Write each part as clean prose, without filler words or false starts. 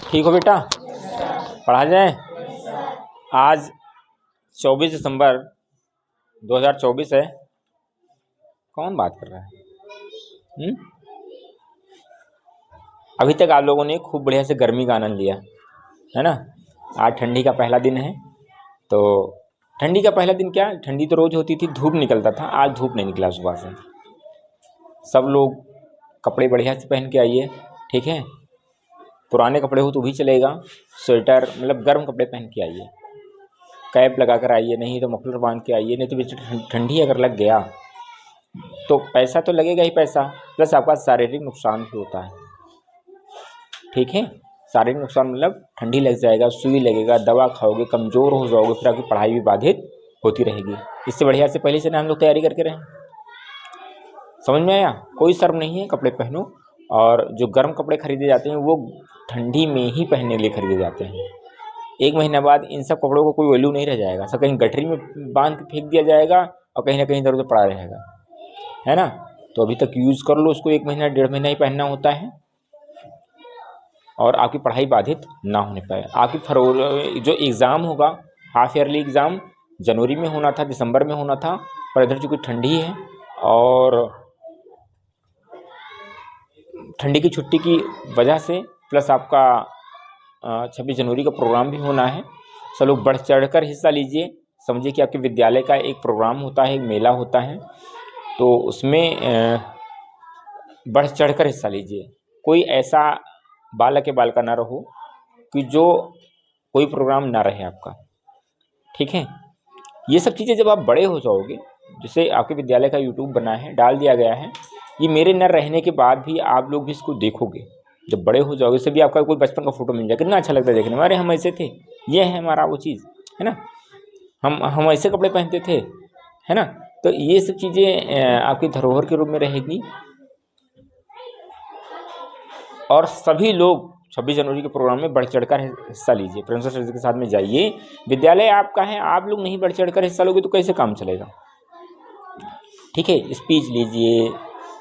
ठीक हो बेटा? पढ़ा जाए। आज 24 दिसंबर 2024 है। कौन बात कर रहा है? अभी तक आप लोगों ने खूब बढ़िया से गर्मी का आनंद लिया है ना। आज ठंडी का पहला दिन है। तो ठंडी का पहला दिन क्या, ठंडी तो रोज होती थी, धूप निकलता था, आज धूप नहीं निकला सुबह से। सब लोग कपड़े बढ़िया से पहन के आइए, ठीक है। पुराने कपड़े हो तो भी चलेगा, स्वेटर मतलब गर्म कपड़े पहन के आइए, कैप लगा कर आइए, नहीं तो मफलर बांध के आइए। नहीं तो बीच ठंडी अगर लग गया तो पैसा तो लगेगा ही पैसा, प्लस आपका शारीरिक नुकसान भी होता है, ठीक है। शारीरिक नुकसान मतलब ठंडी लग जाएगा, सुई लगेगा, दवा खाओगे, कमज़ोर हो जाओगे, फिर आपकी पढ़ाई भी बाधित होती रहेगी। इससे बढ़िया से पहले से ना हम लोग तैयारी करके रहें। समझ में आया? कोई शर्म नहीं है, कपड़े पहनो। और जो गर्म कपड़े खरीदे जाते हैं वो ठंडी में ही पहनने के लिए खरीदे जाते हैं। एक महीना बाद इन सब कपड़ों को कोई वैल्यू नहीं रह जाएगा, सब कहीं गठरी में बांध के फेंक दिया जाएगा और कहीं ना कहीं इधर उधर पड़ा रहेगा, है ना। तो अभी तक यूज़ कर लो उसको, 1 महीना 1.5 महीना ही पहनना होता है और आपकी पढ़ाई बाधित ना होने पाए। आपकी फरवरी जो एग्ज़ाम होगा, हाफ ईयरली एग्ज़ाम जनवरी में होना था, दिसंबर में होना था, पर इधर चूँकि ठंडी है और ठंडी की छुट्टी की वजह से प्लस आपका 26 जनवरी का प्रोग्राम भी होना है। सब लोग बढ़ चढ़ कर हिस्सा लीजिए। समझिए कि आपके विद्यालय का एक प्रोग्राम होता है, एक मेला होता है, तो उसमें बढ़ चढ़ कर हिस्सा लीजिए। कोई ऐसा बालक या बालिका ना रहो कि जो कोई प्रोग्राम ना रहे आपका, ठीक है। ये सब चीज़ें जब आप बड़े हो जाओगे, जैसे आपके विद्यालय का यूट्यूब बना है, डाल दिया गया है, ये मेरे न रहने के बाद भी आप लोग भी इसको देखोगे। जब बड़े हो जाओगे इससे भी आपका कोई बचपन का फोटो मिल जाए, कितना अच्छा लगता है देखने में। अरे हम ऐसे थे, ये है हमारा वो चीज़, है ना। हम ऐसे कपड़े पहनते थे, है ना। तो ये सब चीज़ें आपकी धरोहर के रूप में रहेगी। और सभी लोग 26 जनवरी के प्रोग्राम में बढ़ चढ़कर हिस्सा लीजिए, प्रिंसिपल सर के साथ में जाइए। विद्यालय आपका है, आप लोग नहीं बढ़ चढ़कर हिस्सा लोगे तो कैसे काम चलेगा, ठीक है। स्पीच लीजिए,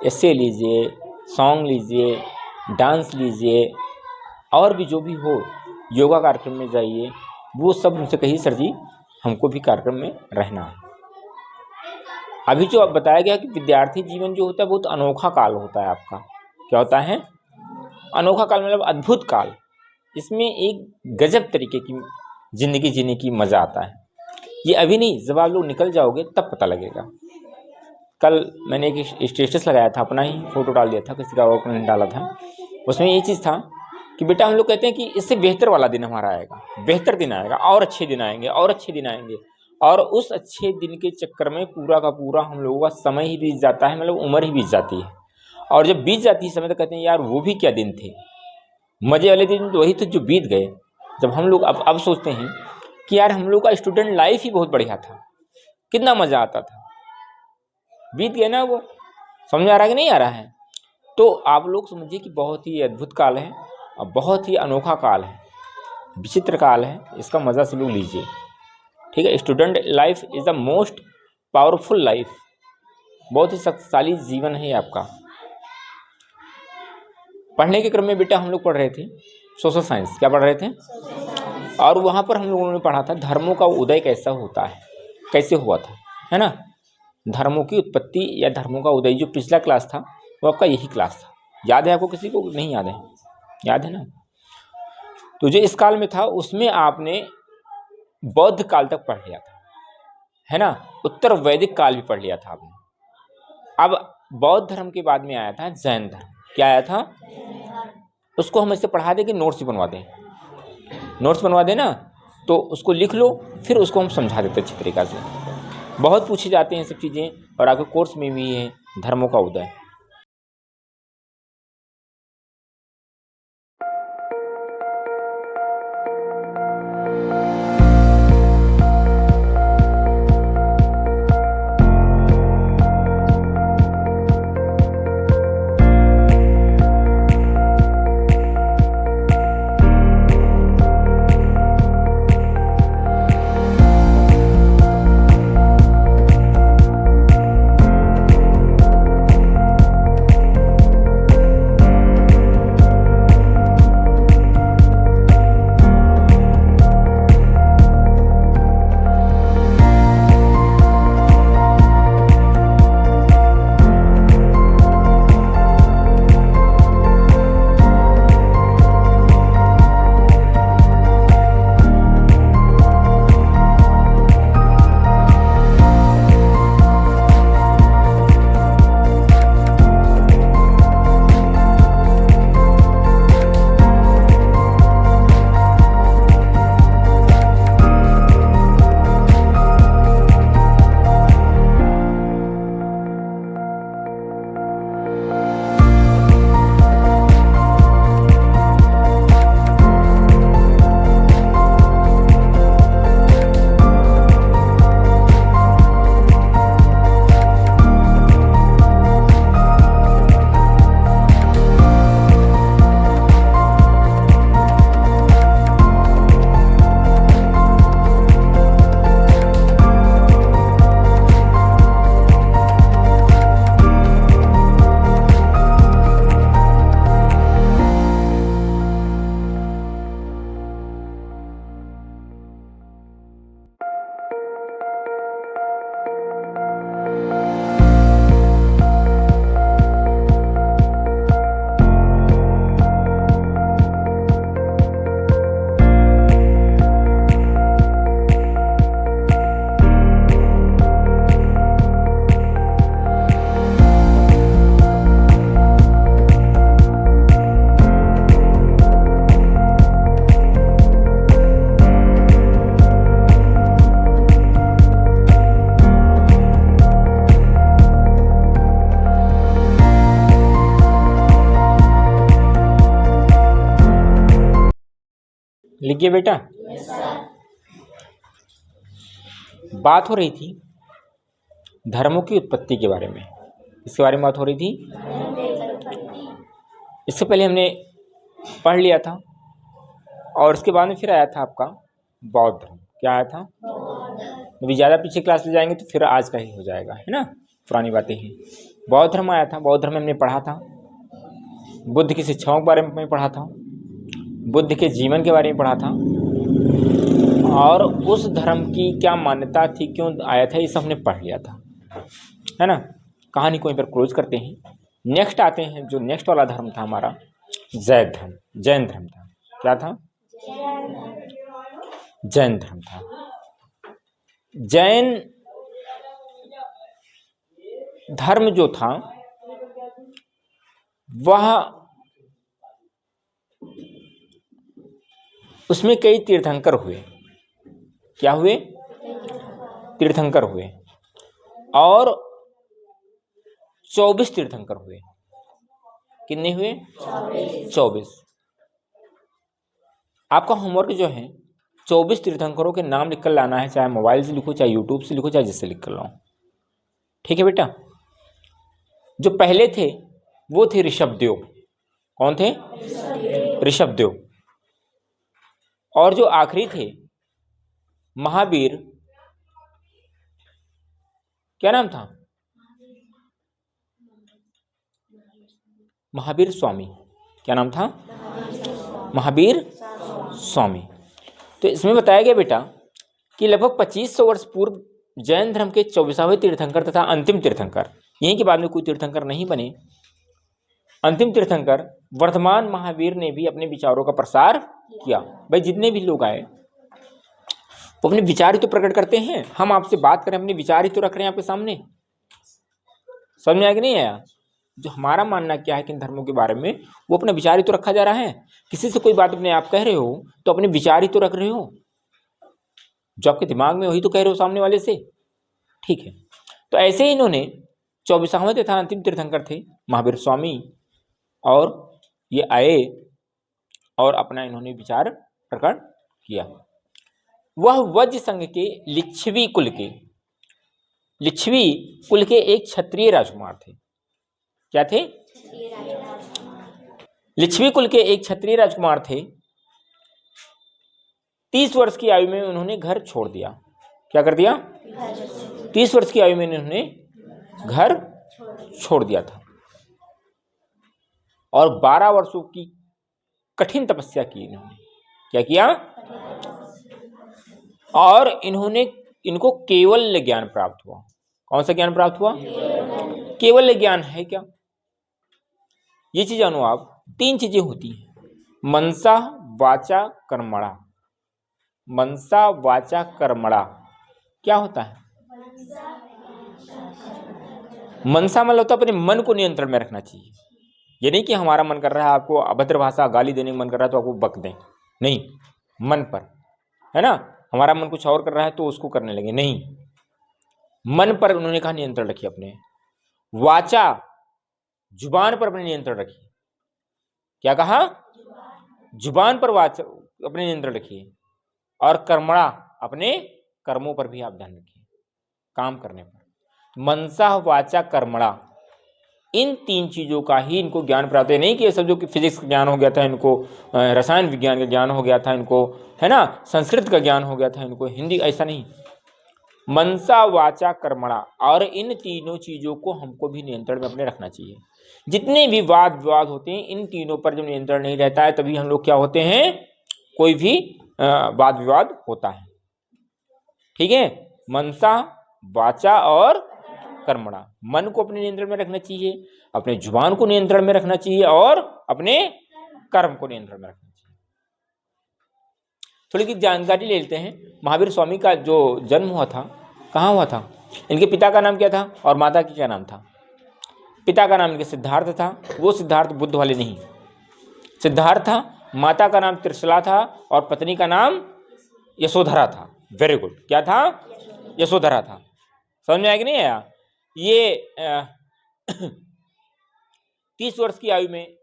एस्से लीजिए, सॉन्ग लीजिए, डांस लीजिए, और भी जो भी हो, योगा कार्यक्रम में जाइए। वो सब उनसे कहिए सर जी हमको भी कार्यक्रम में रहना है। अभी जो अब बताया गया कि विद्यार्थी जीवन जो होता है बहुत अनोखा काल होता है आपका। क्या होता है? अनोखा काल मतलब अद्भुत काल। इसमें एक गजब तरीके की ज़िंदगी जीने की मज़ा आता है। ये अभी नहीं, जब आप लोग निकल जाओगे तब पता लगेगा। कल मैंने एक स्टेटस लगाया था, अपना ही फ़ोटो डाल दिया था, किसी का और नहीं डाला था। उसमें ये चीज़ था कि बेटा हम लोग कहते हैं कि इससे बेहतर वाला दिन हमारा आएगा, बेहतर दिन आएगा, और अच्छे दिन आएंगे, और अच्छे दिन आएंगे। और उस अच्छे दिन के चक्कर में पूरा का पूरा हम लोगों का समय ही बीत जाता है, मतलब उम्र ही बीत जाती है। और जब बीत जाती है समय तो कहते हैं यार वो भी क्या दिन थे, मज़े वाले दिन तो वही थे जो बीत गए। जब हम लोग अब सोचते हैं कि यार हम लोग का स्टूडेंट लाइफ ही बहुत बढ़िया था, कितना मज़ा आता था, बीत गया ना वो। समझ आ रहा है कि नहीं आ रहा है? तो आप लोग समझिए कि बहुत ही अद्भुत काल है और बहुत ही अनोखा काल है, विचित्र काल है। इसका मज़ा से लोग लीजिए, ठीक है। Student life is the most powerful life, बहुत ही शक्तिशाली जीवन है आपका। पढ़ने के क्रम में बेटा हम लोग पढ़ रहे थे सोशल साइंस। क्या पढ़ रहे थे? और वहाँ पर हम लोगों ने पढ़ा था धर्मों का उदय कैसा होता है, कैसे हुआ था, है ना। धर्मों की उत्पत्ति या धर्मों का उदय, जो पिछला क्लास था वो आपका यही क्लास था। याद है आपको? किसी को नहीं याद है? याद है ना। तो जो इस काल में था उसमें आपने बौद्ध काल तक पढ़ लिया था, है ना। उत्तर वैदिक काल भी पढ़ लिया था आपने। अब बौद्ध धर्म के बाद में आया था जैन धर्म। क्या आया था? उसको हम ऐसे पढ़ा दें कि नोट्स ही बनवा दें, नोट्स बनवा दें ना, तो उसको लिख लो, फिर उसको हम समझा देते अच्छी तरीक़ा से। बहुत पूछी जाती हैं सब चीज़ें, और आपके कोर्स में भी है धर्मों का उदय। लिखिए बेटा। बात हो रही थी धर्मों की उत्पत्ति के बारे में। इसके बारे में बात हो रही थी। इससे पहले हमने पढ़ लिया था और उसके बाद में फिर आया था आपका बौद्ध धर्म। क्या आया था? अभी ज़्यादा पीछे क्लास ले जाएंगे तो फिर आज का ही हो जाएगा, है ना, पुरानी बातें हैं। बौद्ध धर्म आया था। बौद्ध धर्म में हमने पढ़ा था, बुद्ध की शिक्षाओं के बारे में पढ़ा था, बुद्ध के जीवन के बारे में पढ़ा था और उस धर्म की क्या मान्यता थी, क्यों आया था, ये सब हमने पढ़ लिया था, है ना। कहानी को यहीं पर क्लोज करते हैं। नेक्स्ट आते हैं, जो नेक्स्ट वाला धर्म था हमारा जैन धर्म। जैन धर्म था। क्या था? जैन धर्म था। जैन धर्म जो था वह, उसमें कई तीर्थंकर हुए। क्या हुए? तीर्थंकर हुए और 24 तीर्थंकर हुए। कितने हुए? 24। आपका होमवर्क जो है 24 तीर्थंकरों के नाम लिखकर लाना है, चाहे मोबाइल से लिखो, चाहे यूट्यूब से लिखो, चाहे जिससे लिख कर लाओ। ठीक है बेटा। जो पहले थे वो थे ऋषभदेव। कौन थे? ऋषभदेव। और जो आखिरी थे महावीर, क्या नाम था? महावीर स्वामी। क्या नाम था? महावीर स्वामी। तो इसमें बताया गया बेटा कि लगभग 2500 वर्ष पूर्व जैन धर्म के 24वें तीर्थंकर तथा अंतिम तीर्थंकर, यहीं के बाद में कोई तीर्थंकर नहीं बने, अंतिम तीर्थंकर वर्धमान महावीर ने भी अपने विचारों का प्रसार किया। भाई जितने भी लोग आए वो अपने विचार ही तो प्रकट करते हैं। हम आपसे बात करें, अपने विचार ही तो रख रहे हैं आपके सामने। समझ में आया कि नहीं आया? जो हमारा मानना क्या है किन धर्मों के बारे में, वो अपना विचार ही तो रखा जा रहा है। किसी से कोई बात अपने आप कह रहे हो तो अपने विचार ही तो रख रहे हो, जो आपके दिमाग में वही तो कह रहे हो सामने वाले से। ठीक है। तो ऐसे ही इन्होंने 24वें तथा अंतिम तीर्थंकर थे महावीर स्वामी, और ये आए और अपना इन्होंने विचार प्रकट किया। वह वज्र संघ के लिच्छवी कुल के एक क्षत्रिय राजकुमार थे। क्या थे? लिच्छवी कुल के एक क्षत्रिय राजकुमार थे। 30 वर्ष की आयु में उन्होंने घर छोड़ दिया। क्या कर दिया? 30 वर्ष की आयु में उन्होंने घर छोड़ दिया था और 12 वर्षों की कठिन तपस्या की इन्होंने। क्या किया? और इनको केवल ज्ञान प्राप्त हुआ। कौन सा ज्ञान प्राप्त हुआ? केवल ज्ञान है क्या? ये चीज जानो आप। 3 चीजें होती हैं, मनसा वाचा कर्मणा। मनसा वाचा कर्मणा क्या होता है? मनसा मतलब होता है अपने मन को नियंत्रण में रखना चाहिए। ये नहीं कि हमारा मन कर रहा है आपको अभद्र भाषा गाली देने का मन कर रहा है तो आपको बक दें, नहीं, मन पर, है ना। हमारा मन कुछ और कर रहा है तो उसको करने लगे, नहीं, मन पर उन्होंने कहा नियंत्रण रखिए अपने। वाचा, जुबान पर अपने नियंत्रण रखिए। क्या कहा? जुबान पर वाचा अपने नियंत्रण रखिए। और कर्मणा, अपने कर्मों पर भी आप ध्यान रखिए, काम करने पर। मनसा वाचा कर्मणा, इन 3 चीजों का ही इनको ज्ञान प्राप्त है। नहीं कि ये सब जो कि फिजिक्स का ज्ञान हो गया था इनको, रसायन विज्ञान का ज्ञान हो गया था इनको, है ना, संस्कृत का ज्ञान हो गया था इनको, हिंदी, ऐसा नहीं। मनसा वाचा कर्मणा, और इन तीनों चीजों को हमको भी नियंत्रण में अपने रखना चाहिए। जितने भी वाद विवाद होते हैं इन तीनों पर जब नियंत्रण नहीं रहता है तभी हम लोग क्या होते हैं, कोई भी वाद विवाद होता है। ठीक है। मनसा वाचा और कर्मणा, मन को अपने नियंत्रण में रखना चाहिए, अपने जुबान को नियंत्रण में रखना चाहिए और अपने कर्म को नियंत्रण में रखना चाहिए। थोड़ी की जानकारी ले लेते हैं। महावीर स्वामी का जो जन्म हुआ था, कहाँ हुआ था? इनके पिता का नाम क्या था और माता की क्या नाम था? पिता का नाम इनके सिद्धार्थ था, वो सिद्धार्थ बुद्ध वाले नहीं, सिद्धार्थ था। माता का नाम त्रिशला था और पत्नी का नाम यशोधरा था। Very good. क्या था? यशोधरा था। समझ में आया कि नहीं आया? ये 30 वर्ष की आयु में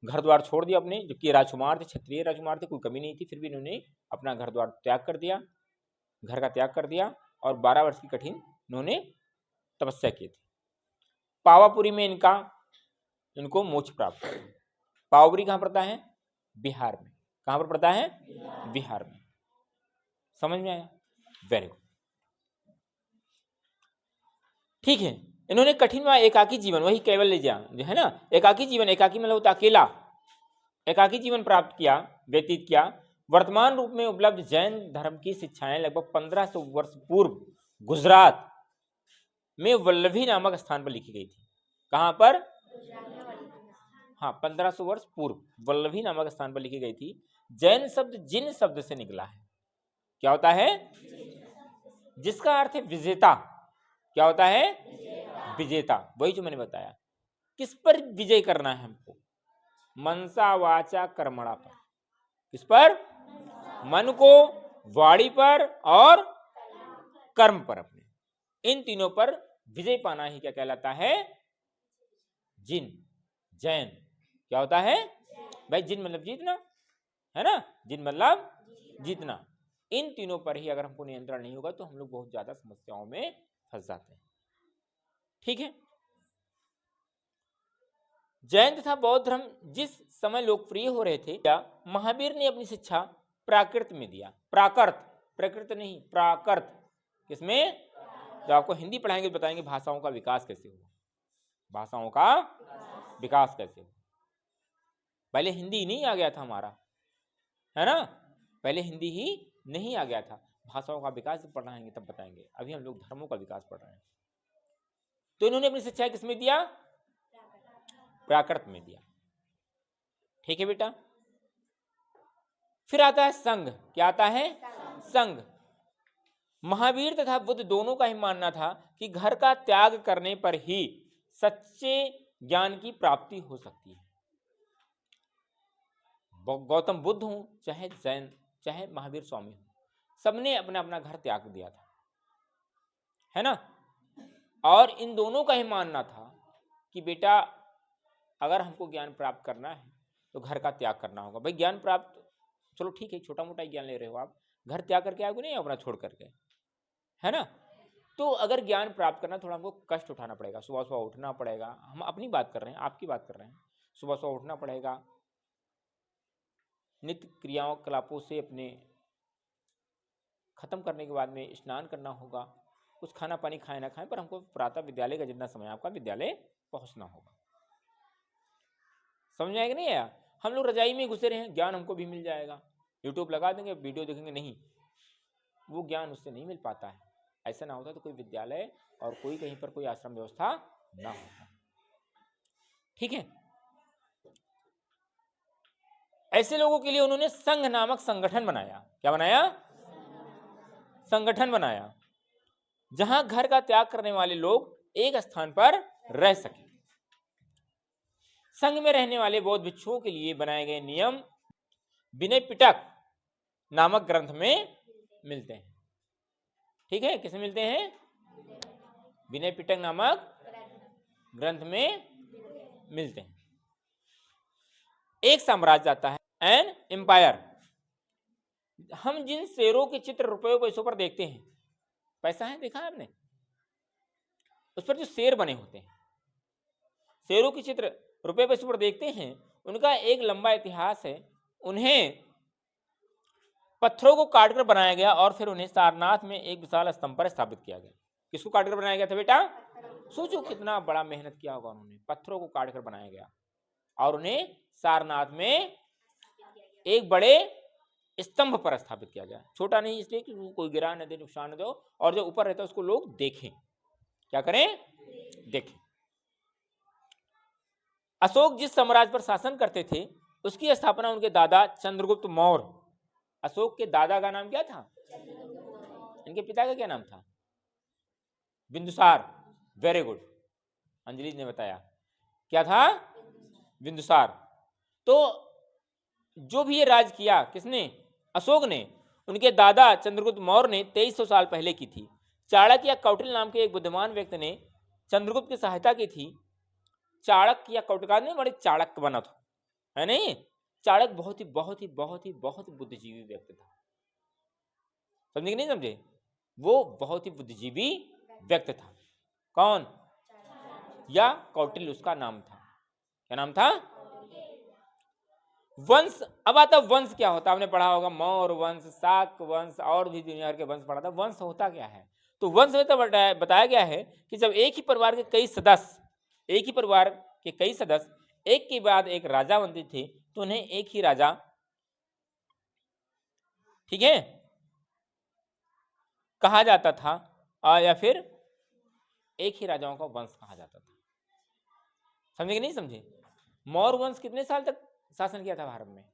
घर द्वार छोड़ दिया अपने, जबकि राजकुमार थे, क्षत्रिय राजकुमार थे, कोई कमी नहीं थी, फिर भी इन्होंने अपना घर द्वार त्याग कर दिया, घर का त्याग कर दिया और 12 वर्ष की कठिन इन्होंने तपस्या की थी। पावापुरी में इनको मोक्ष प्राप्त हुआ। पावापुरी कहाँ पड़ता है? बिहार में। कहाँ पर पड़ता है? बिहार में। समझ में आया? Very good. ठीक है, इन्होंने कठिन व एकाकी जीवन, वही कैवल्य जो है ना, एकाकी जीवन, एकाकी मतलब होता अकेला, एकाकी जीवन प्राप्त किया, व्यतीत किया। वर्तमान रूप में उपलब्ध जैन धर्म की शिक्षाएं लगभग 1500 वर्ष पूर्व गुजरात में वल्लभी नामक स्थान पर लिखी गई थी। कहां पर? हाँ, 1500 वर्ष पूर्व वल्लभी नामक स्थान पर लिखी गई थी। जैन शब्द जिन शब्द से निकला है। क्या होता है? जिसका अर्थ है विजेता। क्या होता है? विजेता। वही जो मैंने बताया। किस पर विजय करना है हमको? मनसा वाचा कर्मणा पर। किस पर? मन को, वाणी पर और कर्म पर, अपने इन तीनों पर विजय पाना ही क्या कहलाता है? जिन, जैन। क्या होता है भाई? जिन मतलब जीतना, है ना? जिन मतलब जीतना। इन तीनों पर ही अगर हमको नियंत्रण नहीं होगा तो हम लोग बहुत ज्यादा समस्याओं में फंस जाते हैं। ठीक है। जैन तथा बौद्ध धर्म जिस समय लोकप्रिय हो रहे थे, महावीर ने अपनी शिक्षा प्राकृत में दिया। प्राकृत, प्रकृत नहीं, प्राकृत। किसमें? जब आपको हिंदी पढ़ाएंगे तो बताएंगे भाषाओं का विकास कैसे हुआ, भाषाओं का विकास कैसे हुआ। पहले हिंदी नहीं आ गया था हमारा, है ना? पहले हिंदी ही नहीं आ गया था। भाषाओं का विकास जब पढ़ाएंगे तब बताएंगे। अभी हम लोग धर्मों का विकास पढ़ रहे हैं। तो इन्होंने अपनी शिक्षा किसमें दिया? प्राकृत में दिया। ठीक है बेटा। फिर आता है संघ। क्या आता है? संघ। महावीर तथा बुद्ध दोनों का ही मानना था कि घर का त्याग करने पर ही सच्चे ज्ञान की प्राप्ति हो सकती है। गौतम बुद्ध हो, चाहे जैन, चाहे महावीर स्वामी हो, सबने अपना अपना घर त्याग दिया था, है ना? और इन दोनों का ही मानना था कि बेटा अगर हमको ज्ञान प्राप्त करना है तो घर का त्याग करना होगा। भाई ज्ञान प्राप्त, चलो ठीक है, छोटा मोटा ज्ञान ले रहे हो आप, घर त्याग करके आओगे नहीं, अपना छोड़ करके, है ना? तो अगर ज्ञान प्राप्त करना थोड़ा हमको कष्ट उठाना पड़ेगा। सुबह सुबह उठना पड़ेगा। हम अपनी बात कर रहे हैं, आपकी बात कर रहे हैं। सुबह सुबह उठना पड़ेगा, नित्य क्रियाओं कलापों से अपने खत्म करने के बाद में स्नान करना होगा। कुछ खाना पानी खाए ना खाएं, पर हमको प्रातः विद्यालय का जितना समय आपका विद्यालय पहुंचना होगा। समझ में आएगा नहीं आया? हम लोग रजाई में घुसे रहे हैं, ज्ञान हमको भी मिल जाएगा, यूट्यूब लगा देंगे, वीडियो देखेंगे, नहीं, वो ज्ञान उससे नहीं मिल पाता है। ऐसा ना होता तो कोई विद्यालय और कोई कहीं पर कोई आश्रम व्यवस्था ना होता। ठीक है। ऐसे लोगों के लिए उन्होंने संघ नामक संगठन बनाया। क्या बनाया? संगठन बनाया, जहां घर का त्याग करने वाले लोग एक स्थान पर रह सके। संघ में रहने वाले बौद्ध भिक्षुओं के लिए बनाए गए नियम विनय पिटक नामक ग्रंथ में मिलते हैं। ठीक है, किसे मिलते हैं? विनय पिटक नामक ग्रंथ में मिलते हैं। एक साम्राज्य आता है, एन एम्पायर। हम जिन शेरों के चित्र रुपयों पैसों पर देखते हैं, पैसा है, देखा है आपने? उस पर जो शेर बने होते हैं, शेरों के चित्र रुपये पैसों पर देखते हैं, उनका एक लंबा इतिहास है। उन्हें पत्थरों को काटकर बनाया गया और फिर उन्हें सारनाथ में एक विशाल स्तंभ पर स्थापित किया गया। किसको काटकर बनाया गया था बेटा? सोचो कितना बड़ा मेहनत किया होगा उन्होंने। पत्थरों को काटकर बनाया गया और उन्हें सारनाथ में एक बड़े स्तंभ पर स्थापित किया गया। छोटा नहीं इसलिए कि कोई गिरा न दे, नुकसान न दो, और जो ऊपर रहता है उसको लोग देखें। क्या करें? देखें। अशोक जिस साम्राज्य पर शासन करते थे उसकी स्थापना उनके दादा चंद्रगुप्त मौर्य। अशोक के दादा का नाम क्या था? इनके पिता का क्या नाम था? बिंदुसार। वेरी गुड, अंजलि ने बताया। क्या था? बिंदुसार। तो जो भी ये राज किया, किसने? अशोक ने। उनके दादा चंद्रगुप्त मौर्य ने 2300 साल पहले की थी। चाणक्य या कौटिल्य नाम के एक बुद्धिमान व्यक्ति ने चंद्रगुप्त की सहायता की थी। चाणक्य या कौटिल्य ने बड़े चाणक्य बना था, है नहीं। चाणक्य बहुत ही बुद्धिजीवी व्यक्ति था। समझे कि नहीं समझे? वो बहुत ही बुद्धिजीवी व्यक्ति था। कौन? या कौटिल्य उसका नाम था। क्या नाम था? वंश। अब आता वंश क्या होता है, आपने पढ़ा होगा मौर्य वंश, शाक वंश और भी दुनिया के वंश पढ़ा था। वंश होता क्या है? तो वंश में तो बताया गया है कि जब एक ही परिवार के कई सदस्य एक के बाद एक राजा बनते थे तो उन्हें एक ही राजा, ठीक है, कहा जाता था, या फिर एक ही राजाओं का वंश कहा जाता था। समझे कि नहीं समझे? मौर्य वंश कितने साल तक शासन किया था भारत में?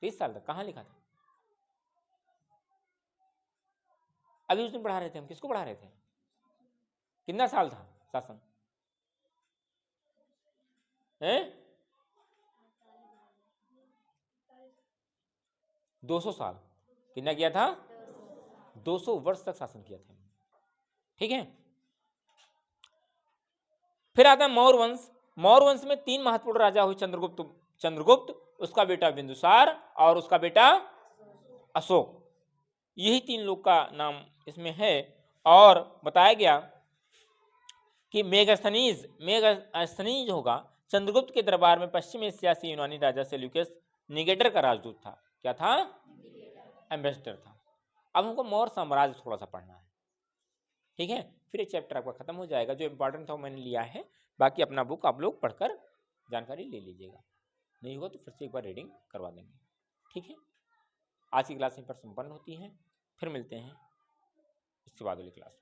30 साल तक। कहाँ लिखा था? अभी उस दिन पढ़ा रहे थे हम। किसको पढ़ा रहे थे? कितना साल था शासन? 200 साल। कितना किया था? 200 वर्ष तक शासन किया था। ठीक है। फिर आता है मौर्य वंश। मौर्य वंश में 3 महत्वपूर्ण राजा हुए, चंद्रगुप्त, उसका बेटा बिंदुसार और उसका बेटा अशोक। यही 3 लोग का नाम इसमें है। और बताया गया कि मेगास्थनीज होगा चंद्रगुप्त के दरबार में पश्चिम एशिया से यूनानी राजा सेल्यूकस निगेटर का राजदूत था। क्या था? एम्बेसडर था। अब हमको मौर्य साम्राज्य थोड़ा सा पढ़ना है। ठीक है, फिर एक चैप्टर आपका खत्म हो जाएगा। जो इंपॉर्टेंट था वो मैंने लिया है, बाकी अपना बुक आप लोग पढ़कर जानकारी ले लीजिएगा। नहीं होगा तो फिर से एक बार रीडिंग करवा देंगे। ठीक है, आज की क्लास यहीं पर संपन्न होती है। फिर मिलते हैं इसके बाद वाली क्लास में।